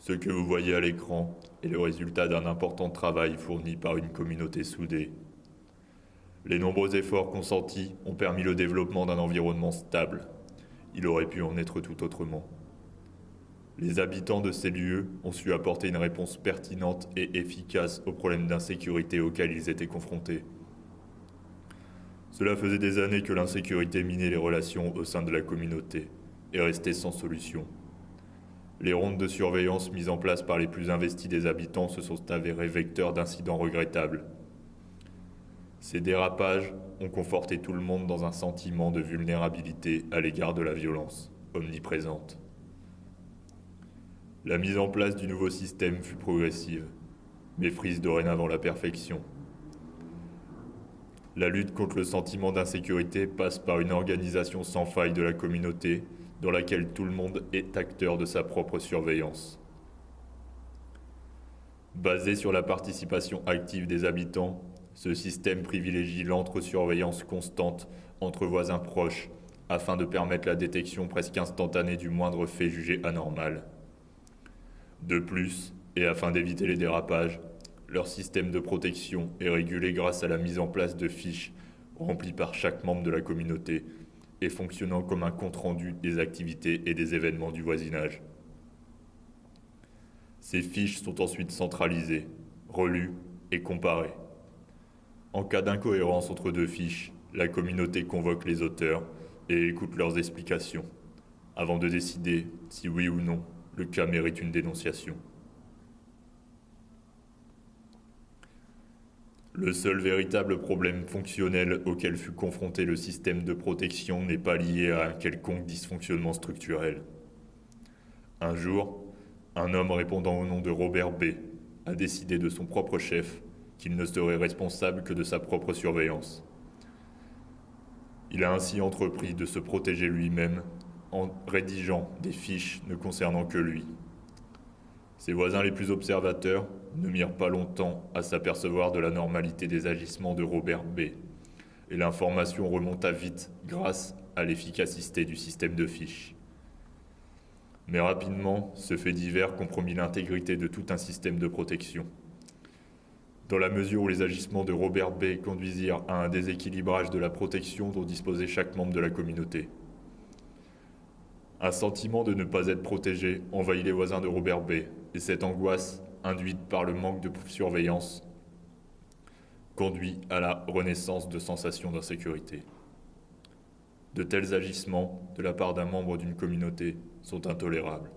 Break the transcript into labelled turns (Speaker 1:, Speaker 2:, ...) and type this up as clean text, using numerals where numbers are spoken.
Speaker 1: Ce que vous voyez à l'écran est le résultat d'un important travail fourni par une communauté soudée. Les nombreux efforts consentis ont permis le développement d'un environnement stable. Il aurait pu en être tout autrement. Les habitants de ces lieux ont su apporter une réponse pertinente et efficace aux problèmes d'insécurité auxquels ils étaient confrontés. Cela faisait des années que l'insécurité minait les relations au sein de la communauté et restait sans solution. Les rondes de surveillance mises en place par les plus investis des habitants se sont avérées vecteurs d'incidents regrettables. Ces dérapages ont conforté tout le monde dans un sentiment de vulnérabilité à l'égard de la violence, omniprésente. La mise en place du nouveau système fut progressive, mais frise dorénavant la perfection. La lutte contre le sentiment d'insécurité passe par une organisation sans faille de la communauté, dans laquelle tout le monde est acteur de sa propre surveillance. Basé sur la participation active des habitants, ce système privilégie l'entre-surveillance constante entre voisins proches afin de permettre la détection presque instantanée du moindre fait jugé anormal. De plus, et afin d'éviter les dérapages, leur système de protection est régulé grâce à la mise en place de fiches remplies par chaque membre de la communauté et fonctionnant comme un compte-rendu des activités et des événements du voisinage. Ces fiches sont ensuite centralisées, relues et comparées. En cas d'incohérence entre deux fiches, la communauté convoque les auteurs et écoute leurs explications, avant de décider si oui ou non le cas mérite une dénonciation. Le seul véritable problème fonctionnel auquel fut confronté le système de protection n'est pas lié à un quelconque dysfonctionnement structurel. Un jour, un homme répondant au nom de Robert B. a décidé de son propre chef qu'il ne serait responsable que de sa propre surveillance. Il a ainsi entrepris de se protéger lui-même en rédigeant des fiches ne concernant que lui. Ses voisins les plus observateurs ne mirent pas longtemps à s'apercevoir de la normalité des agissements de Robert B. Et l'information remonta vite grâce à l'efficacité du système de fiches. Mais rapidement, ce fait divers compromit l'intégrité de tout un système de protection. Dans la mesure où les agissements de Robert B. conduisirent à un déséquilibrage de la protection dont disposait chaque membre de la communauté. Un sentiment de ne pas être protégé envahit les voisins de Robert B. Et cette angoisse, induite par le manque de surveillance, conduit à la renaissance de sensations d'insécurité. De tels agissements, de la part d'un membre d'une communauté, sont intolérables.